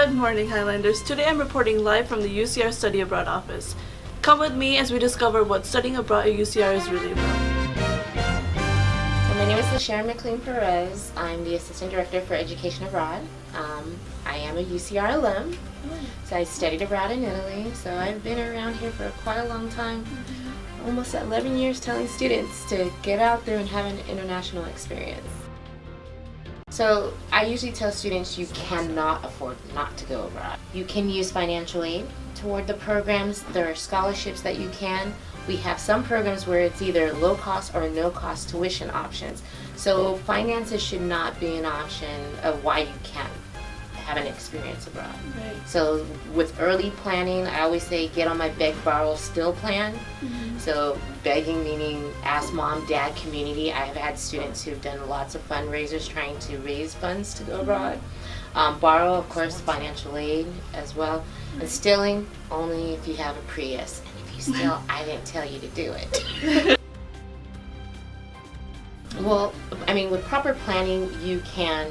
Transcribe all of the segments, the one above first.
Good morning, Highlanders. Today I'm reporting live from the UCR Study Abroad office. Come with me as we discover what studying abroad at UCR is really about. My name is Sharon Perez. I'm the Assistant Director for Education Abroad. I am a UCR alum, so I studied abroad in Italy, so I've been around here for quite a long time, almost 11 years telling students to get out there and have an international experience. So I usually tell students you cannot afford not to go abroad. You can use financial aid toward the programs. There are scholarships that you can. We have some programs where it's either low cost or no cost tuition options. So finances should not be an option of why you can't have an experience abroad. Right. So with early planning, I always say get on my beg, borrow, steal plan. So begging meaning ask mom, dad, community. I have had students who've done lots of fundraisers trying to raise funds to go abroad. Borrow, of course, financial aid as well. And stealing only if you have a Prius. And if you steal, I didn't tell you to do it. Well, I mean, with proper planning, you can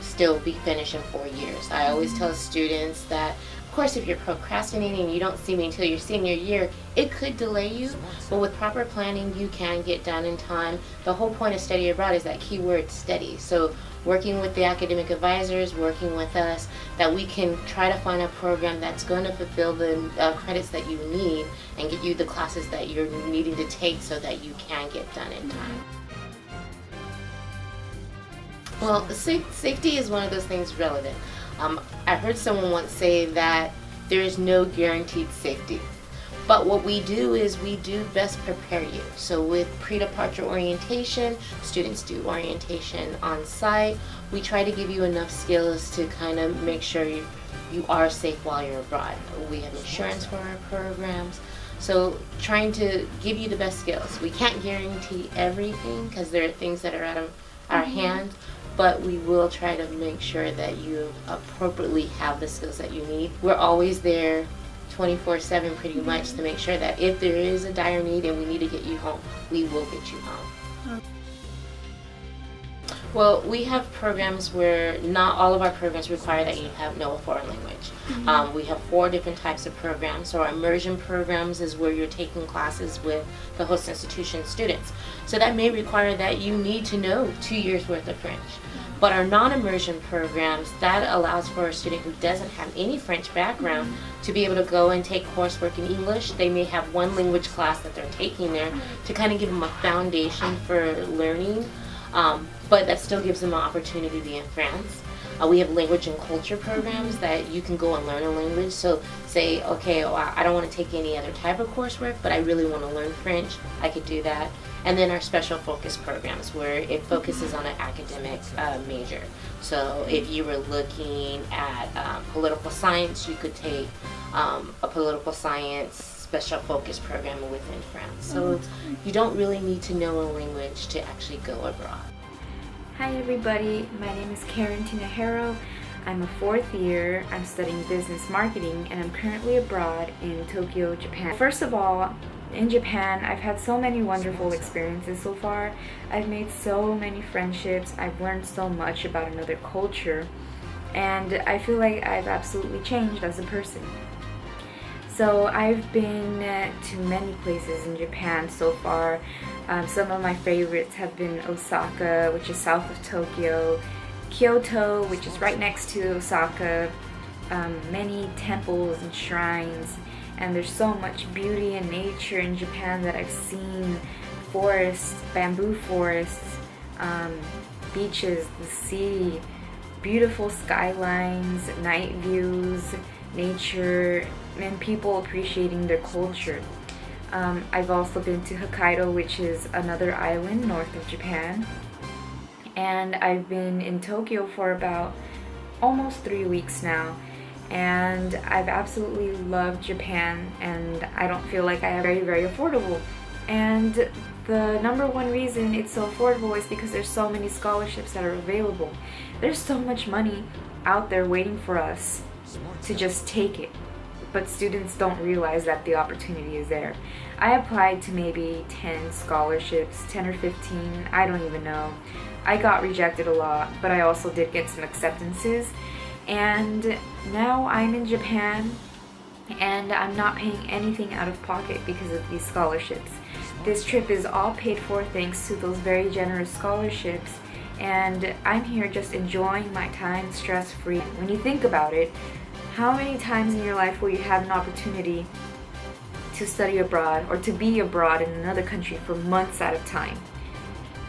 still be finished in 4 years. I always tell students that, of course, if you're procrastinating and you don't see me until your senior year, it could delay you, but with proper planning, you can get done in time. The whole point of study abroad is that keyword steady. So working with the academic advisors, working with us, that we can try to find a program that's going to fulfill the credits that you need and get you the classes that you're needing to take so that you can get done in time. Well, safety is one of those things relevant. I heard someone once say that there is no guaranteed safety. But what we do is we do best prepare you. So with pre-departure orientation, students do orientation on site. We try to give you enough skills to kind of make sure you are safe while you're abroad. We have insurance for our programs. So trying to give you the best skills. We can't guarantee everything because there are things that are out of our hands, but we will try to make sure that you appropriately have the skills that you need. We're always there 24/7 pretty much to make sure that if there is a dire need and we need to get you home, we will get you home. Well, we have programs where not all of our programs require that you know a foreign language. We have 4 different types of programs. So our immersion programs is where you're taking classes with the host institution students. So that may require that you need to know 2 years worth of French. But our non-immersion programs, that allows for a student who doesn't have any French background to be able to go and take coursework in English. They may have one language class that they're taking there to kind of give them a foundation for learning. But that still gives them an opportunity to be in France. We have language and culture programs that you can go and learn a language. So say, okay, I don't want to take any other type of coursework, but I really want to learn French. I could do that. And then our special focus programs where it focuses on an academic major. So if you were looking at political science, you could take a political science special focus program within France. So you don't really need to know a language to actually go abroad. Hi everybody, my name is Tinajero. I'm a 4th year. I'm studying business marketing and I'm currently abroad in Tokyo, Japan. First of all, in Japan, I've had so many wonderful experiences so far. I've made so many friendships. I've learned so much about another culture and I feel like I've absolutely changed as a person. So I've been to many places in Japan so far. Some of my favorites have been Osaka, which is south of Tokyo, Kyoto, which is right next to Osaka, many temples and shrines, and there's so much beauty and nature in Japan that I've seen. Forests, bamboo forests, beaches, the sea, beautiful skylines, night views, nature, and people appreciating their culture. I've also been to Hokkaido, which is another island north of Japan, and I've been in Tokyo for about almost 3 weeks now, and I've absolutely loved Japan, and I don't feel like I am very affordable. And the number one reason it's so affordable is because there's so many scholarships that are available. There's so much money out there waiting for us to just take it. But students don't realize that the opportunity is there. I applied to maybe 10 scholarships, 10 or 15, I don't even know. I got rejected a lot, but I also did get some acceptances. And now I'm in Japan and I'm not paying anything out of pocket because of these scholarships. This trip is all paid for thanks to those very generous scholarships, and I'm here just enjoying my time stress-free. When you think about it, how many times in your life will you have an opportunity to study abroad or to be abroad in another country for months at a time?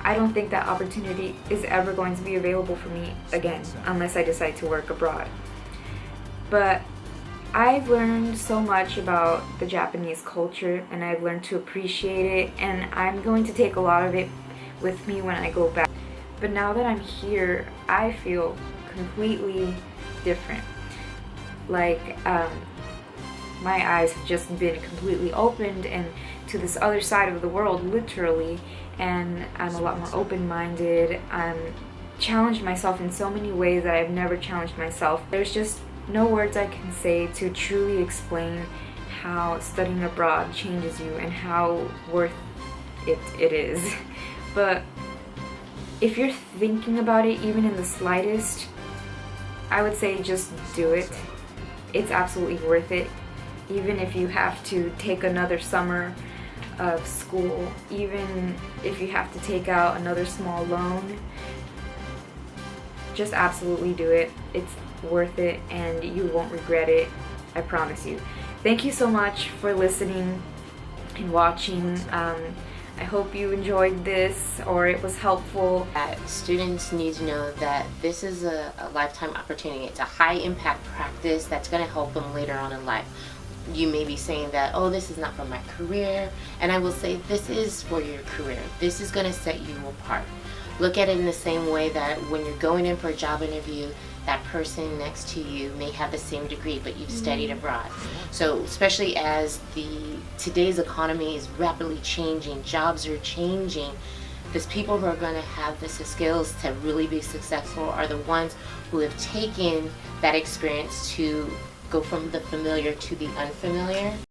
I don't think that opportunity is ever going to be available for me again unless I decide to work abroad. But I've learned so much about the Japanese culture, and I've learned to appreciate it, and I'm going to take a lot of it with me when I go back. But now that I'm here, I feel completely different. Like my eyes have just been completely opened and to this other side of the world, literally, and I'm a lot more open-minded. I'm challenged myself in so many ways that I've never challenged myself. There's just no words I can say to truly explain how studying abroad changes you and how worth it is. But if you're thinking about it even in the slightest, I would say just do it. It's absolutely worth it. Even if you have to take another summer of school, even if you have to take out another small loan, just absolutely do it. It's worth it and you won't regret it, I promise you. Thank you so much for listening and watching. I hope you enjoyed this or it was helpful. Students need to know that this is a lifetime opportunity. It's a high impact practice that's going to help them later on in life. You may be saying that, oh, this is not for my career, and I will say this is for your career. This is going to set you apart. Look at it in the same way that when you're going in for a job interview, that person next to you may have the same degree, but you've studied abroad. So especially as today's economy is rapidly changing, jobs are changing, these people who are going to have the skills to really be successful are the ones who have taken that experience to go from the familiar to the unfamiliar.